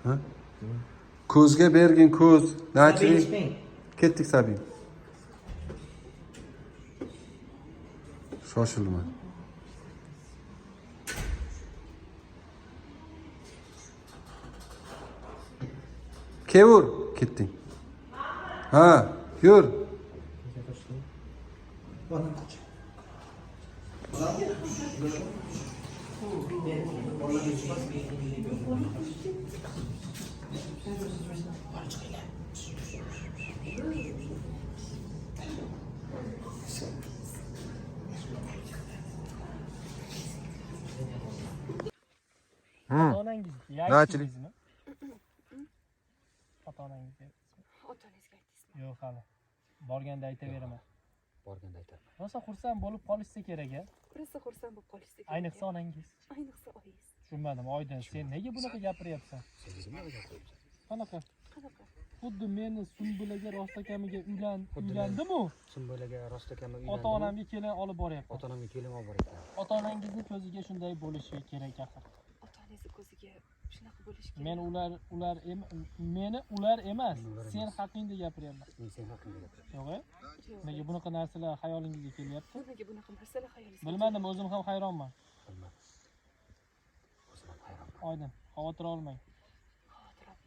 Ha? Ko'zga bergin ko'z. Nachli. Ketdik Sabin. Shoshilma. Kevur, ketding. Ha, yur. Ota-onangiz Nachli. Ota-onangizga. Otanizga aytdingizmi? Yo'q hali. Borganda aytaveraman. Borganda aytaman. Rosa xursand bo'lib qolishsa kerak-a? Rosa xursand bo'lib qolishdi. Ayniqsa onangiz. Ayniqsa oyingiz. Tushunmadim, Oydin, sen nega bunaqa gapiryapsan? Siz nima gapiryapsiz? Qanaqa? Qanaqa? Xuddi meni Sumbulaga rostakamiga uylandim-u. Sumbulaga rostakami uylandim. Ota-onamga kelin olib boryapman. Ota-onamga kelin olib boryapman. Ota-onangizning ko'ziga shunday bo'lishi kerak axir. Otangizni ko'ziga shunaqa bo'lishi kerak. Men ular emas, sen haqingda gapiryapman. Men sen haqingda gapiryapman. Yo'q-a? Yo'q. Nega bunaqa narsalar xayolingizga kelyapti? Nimaga bunaqa narsalar xayolingizga? Bilmadim, o'zim ham hayronman. Bilmadim. O'zim ham hayronman. Oydin, xavotir olmang. Xotiram.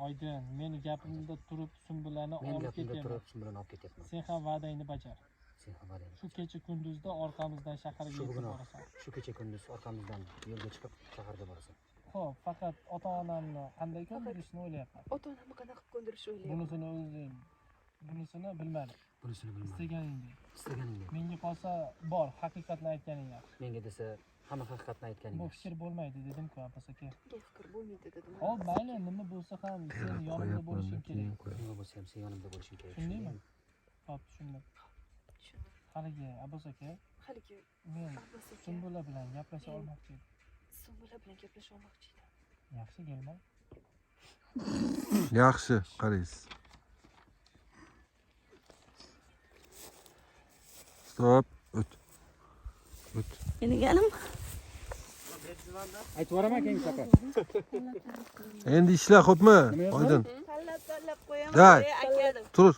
Oydin, men gapimda turib Sumbulani Men olib gapimda ketyapman. turib Sumbulani olib ketyapman. Sen ham va'dangni bajar. Sen ham va'dangni. Shu kecha kunduzda orqamizdan shaharga Shu yetib bugun borasan. shu kecha kunduz orqamizdan yo'lga chiqib shaharga borasan. Xo'p, faqat ota-onamni qanday ko'ndirishni o'ylayapman. Ota-onamni qanaqa ko'ndirishni o'ylayapman. Bunisini bilmadim. Bunisini bilmadim. Istaganingdek. Istaganingdek. Menga qolsa bor, haqiqatni aytganing yaxshi. Menga desa hamma haqiqatni aytganing Bu yaxshi. fikr bo'lmaydi dedim-ku, Abbos aka. Bunga fikr bo'lmaydi dedim. Hop, mayli, nima bo'lsa ham sen yonimda bo'lishing kerak. Nima bo'lsa ham sen yonimda bo'lishing kerak. Tushundingmi? Hop, tushundim. Tushundim. Haligi Abbos aka, Haligi men Abbos aka Sumbula bilan gaplasha olmoqchi edim. Sumbula bilan gaplasha olmoqchi edim. Yaxshi kelmay. Yaxshi, qaraysiz. Stop, o't. Meni ganim. Aytib boraman keyingi safar. Endi ishla, xo'pmi? Oydin. Tanlab qo'yaman. Day. Akadim. Tur.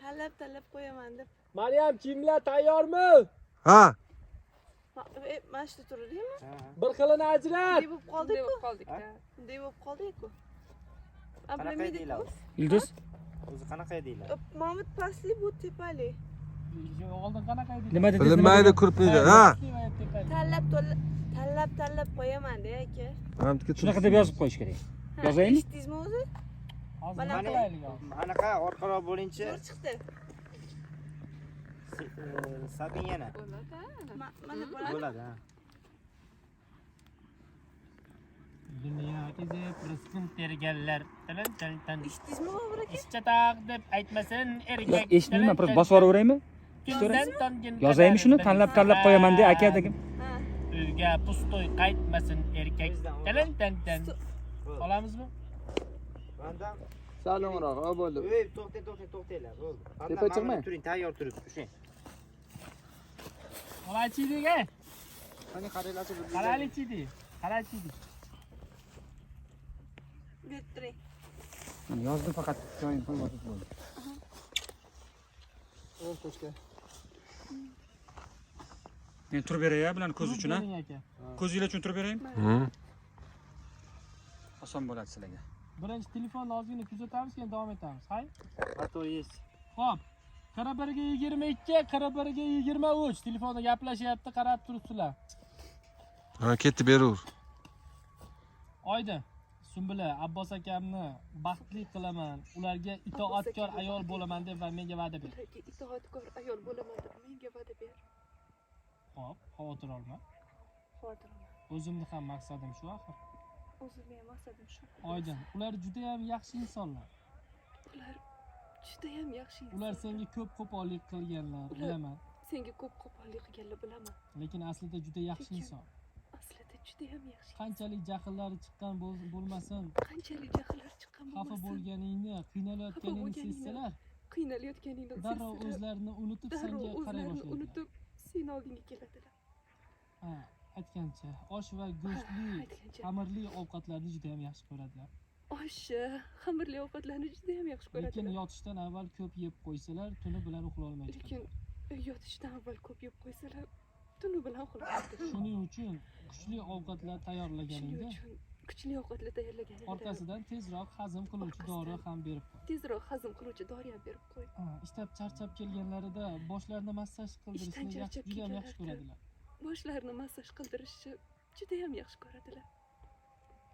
Tanlab qo'yaman deb. Maryam, kiyimlar tayyormi? Ha, Mana shu turadingmi? Bir xilini ajrat. Bunday bo'lib qoldik-da. Bunday bo'lib qoldik-ku. Qanaqa deylar? Yulduz, O'zi qanaqa deylar? Mamut pastli, bu tepali. Oldin qanaqa edi? nima dedingiz? bilmaydi kurpnida. Ha. Tanlab qo'yaman-da aka. Shunaqa deb yozib qo'yish kerak. Yozaymi? Eshitdingizmi o'zi? Hozir nima qilaylik hozir? Anaqa orqaroq bo'linchi Zo'r chiqdi. Sabin yana Mana bo'ladi. bo'ladi, ha. Dunyo kezib rizqim terganlar. Tan. Eshitdingizmi Bobur aka? Ishchataq deb aytmasin erkak. Eshitmayman, просто bosib yuboraveraymi? Yozaymi shuni? Tanlab qo'yaman de aka dedim. Ha. Uyga pustoy qaytmasin erkak. Tan. Olamizmi? Mandan Salonroq, bo'ldi. Ey, to'xtanglar, bo'ldi. Tepa chiqmang. Turing, tayyor turib, tushing. Qalachidiga. Qani qaranglarchi bir. Qalachidi. Bertiring. Mana yozdim faqat joyini qo'yib yotib bo'ldi. Qo'shga. Men turib beray bilan ko'z uchun, ha? Ko'zinglar uchun turib beraymi? Oson bo'ladi sizlarga. Birinchi telefonni ozgina kuzatamiz, keyin davom etamiz. Hay? Xato yes. Xo'p. 41 ga 22, 41 ga 23 telefonda gaplashyapti, qarab turibsizlar. Ha, ketdi beraver. Oydin. Sumbula, Abbos akamni baxtli qilaman, ularga itoatkor ayol bo'laman deb va menga va'da ber. Ularga itoatkor ayol bo'laman deb menga va'da ber. Xo'p, xavotir olma. Xotiraman. O'zimni ham maqsadim shu axir. O'zimning ham maqsadim shu. Oydin, ular juda ham yaxshi insonlar. Ular juda ham yaxshi inson. Ular senga ko'p qo'pollik qilganlar, bilaman. Senga ko'p qo'pollik qilganlar bilaman. Lekin aslida juda yaxshi inson. Aslida juda ham yaxshi. Qanchalik jahllari chiqqan bo'lmasin, Qanchalik jahllar chiqqan xafa bo'lmasin. bo'lganingni, qiynalayotganingni sezsalar, Qiynalayotganingni darrov o'zlarini unutib senga qaray boshlaydilar. unutib sen oldinga keladilar. Ha, aytgancha osh va go'shtli, aytgancha. xamirli ovqatlarni juda ham yaxshi ko'radilar. Osh, xamirli ovqatlarni juda ham yaxshi Lekin ko'radilar. yotishdan avval ko'p yeb qo'ysalar, tuni bilan uxlolmay chiqadi. Lekin yotishdan avval ko'p yeb qo'ysalar, tuni bilan uxlaydi. Shuning uchun kuchli ovqatlar Shuning tayyorlaganingda uchun kuchli ovqatlar tayyorlaganingda orqasidan tezroq hazm qiluvchi dori ham berib qo'y. tezroq hazm qiluvchi dori ham berib qo'y. Ishlab charchab kelganlarida boshlarni massaj qildirishni Ishdan charchab juda ham yaxshi kelganlarida. ko'radilar. Boshlarini massaj qildirishni juda ham yaxshi ko'radilar.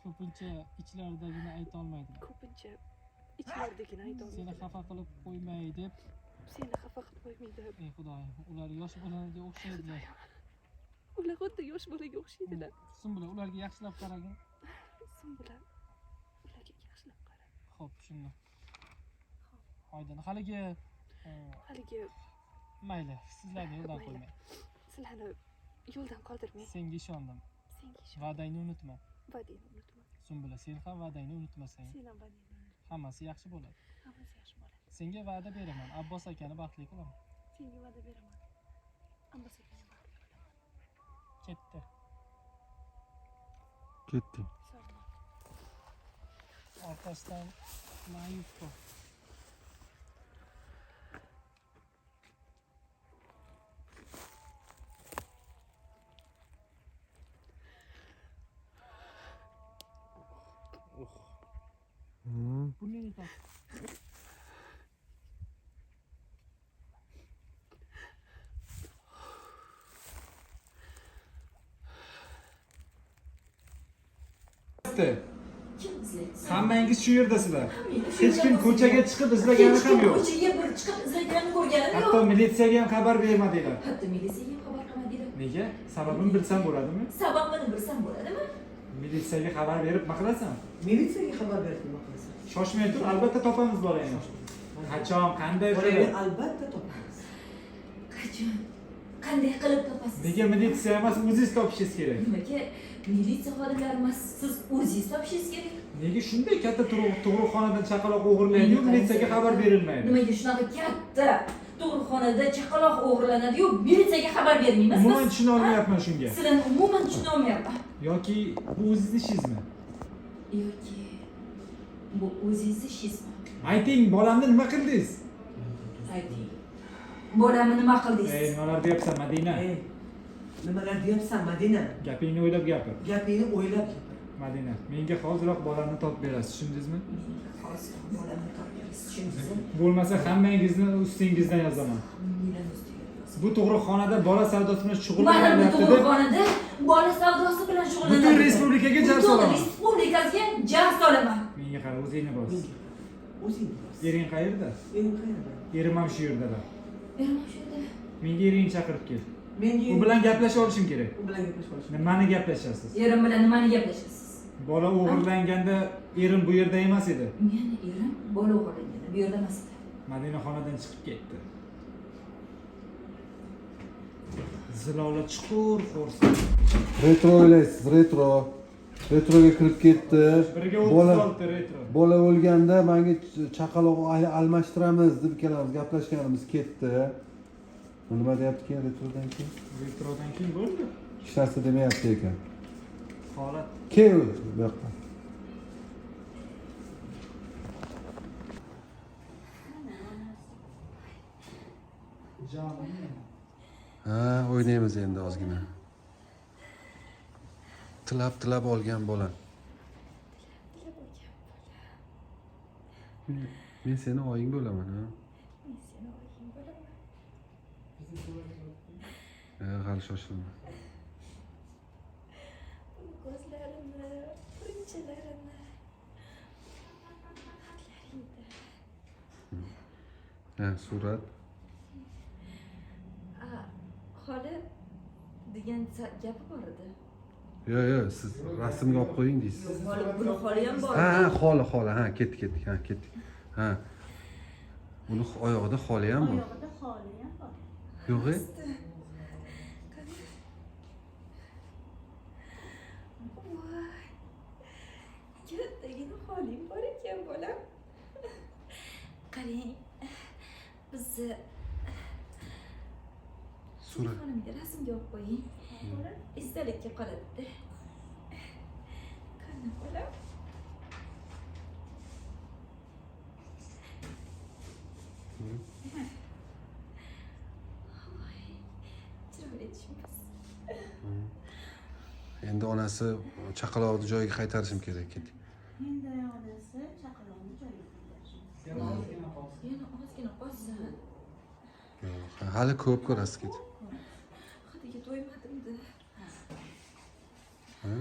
Ko'pincha ichlaridagini ayta olmaydilar. Ko'pincha ichlaridagini ayta Seni olmaydilar. xafa qilib qo'ymay deb, Seni xafa qilib qo'ymaydi. ey xudoyim, ular yosh bolalarga o'xshaydilar. Ular xuddi yosh bolaga o'xshaydilar. Sumbula, ularga yaxshilab qaragin. Sumbula ularga yaxshilab qara. Xo'p, tushundim. Oydin. Haligi Haligi mayli, sizlarni yo'ldan qo'ymay. sizlarni yo'ldan qoldirmay. Senga ishondim. Senga ishon. Va'dangni unutma. Va'dangni unutma. Sumbula, sen ham va'dangni unutmasang, Sen ham va'dangni unutma. hammasi yaxshi bo'ladi. Hammasi yaxshi bo'ladi. Senga va'da beraman, Abbos akani baxtli qilaman. Senga va'da beraman. Hammasi yaxshi bo'ladi. Ketdi. Ketdi. Sog'lom. Orqasidan ma'yus qil. Burningni top. Kim izlaydi? Hammangiz shu yerdasizlar. Hech kim ko'chaga chiqib izlagani ham yo'q. Ko'chaga bir chiqib izlaganini ko'rganim yo'q. Hatto militsiyaga ham xabar bermadinglar. Hatto militsiyaga xabar qilmadinglar. Nega? Sababini bilsam bo'ladimi? Sababini bilsam bo'ladimi? Militsiyaga xabar berib nima qilasan? Militsiyaga xabar berib nima qilasan? Shoshmay tur, albatta topamiz bolangni. Qachon, qanday Bolangni qilib? albatta topamiz. Qachon? Qanday qilib topasiz? Nega militsiya emas, o'zingiz topishingiz kerak? Nimaga militsiya xodimlari emas, siz o'zingiz topishingiz kerak? Nega shunday katta tug'ruqxonadan chaqaloq o'g'irlaydi-yu, militsiyaga xabar berilmaydi? Nimaga shunaqa katta tug'ruqxonada chaqaloq o'g'irlanadi-yu, militsiyaga xabar bermaymiz? Umuman tushuna olmayapman shunga. Sizlarni umuman tushuna olmayapman. Yoki bu o'zingizning ishingizmi? Yoki bu o'zingizni ishingizmi? Ayting, bolamni nima qildingiz? Ayting. Bolamni nima qildingiz? Ey, nimalar deyapsan, Madina? Ey, nimalar deyapsan, Madina? Gapingni o'ylab gapir. Gapingni o'ylab gapir. Madina, menga hoziroq bolamni topib berasiz, tushundingizmi? Hozir bolamni topib tushundingizmi? Bo'lmasa hammangizni ustingizdan yozaman. Bu tug'ruqxonada bola savdosi bilan Mana bu shug'ullanyapti deb tug'ruqxonada bola savdosi bilan shug'ullanadi. butun respublikaga jar Butun solaman. respublikaga jar solaman. Menga qara, o'zingni bos. O'zing bilasan. Ering qayerda? Erim qayerda? Erim ham shu yerdalar. Beramam shu yerda. Menga eringni chaqirib kel. Menga U bilan gaplashib olishim kerak. u bilan gaplashib olishim. Nimani gaplashasiz? Erim bilan nimani gaplashasiz? Bola o'g'irlanganda erim bu yerda emas edi. Meni erim bola o'g'irlanganda bu yerda emas edi. Madina xonadan chiqib ketdi. Zilola chuqur xo'rsin. Retro o'ylaysiz, retro. Retroga kirib ketdi. Birga Bola 36 retro. bola o'lganda menga chaqaloq almashtiramiz deb ikkalamiz gaplashganimiz ketdi. Nima deyapti keyin retrodan keyin? Retrodan keyin bo'ldi. Hech narsa demayapti ekan. Holat Kel bu yoqqa. jonim. Ha, o'ynaymiz endi ozgina. Tilab olgan bola. Men seni oying bo'laman, ha? Men seni oying bo'laman. Hali shoshilma. Ko'zlarimni, qunchalarimni, xatlaringni. Ha, surat. Xola degan gapi bor edi. Yo, siz rasmga olib qo'ying deysiz. Xola, buni xoli ham bor. Ha, xoli. Ha, ketdi. Ha, ketdi. Ha. Uni oyog'ida xoli ham bor. Oyog'ida xoli ham bor. Yo'q, Voy. Kattagina xoling bor ekan bolam. Qarang. Bizni So'ra. Telefonimga rasmga olib qo'ying. Esdalikka qoladi. Qani bolam? Voy, chiroyli tushmiz. Endi onasi chaqaloqni joyiga qaytarishim kerak ket. Endi onasi chaqaloqni joyiga qaytarishi. Yana ozgina qolsin. Yo'q, hali ko'p ko'rasiz ket. Hadiga to'ymadim-da. Ha?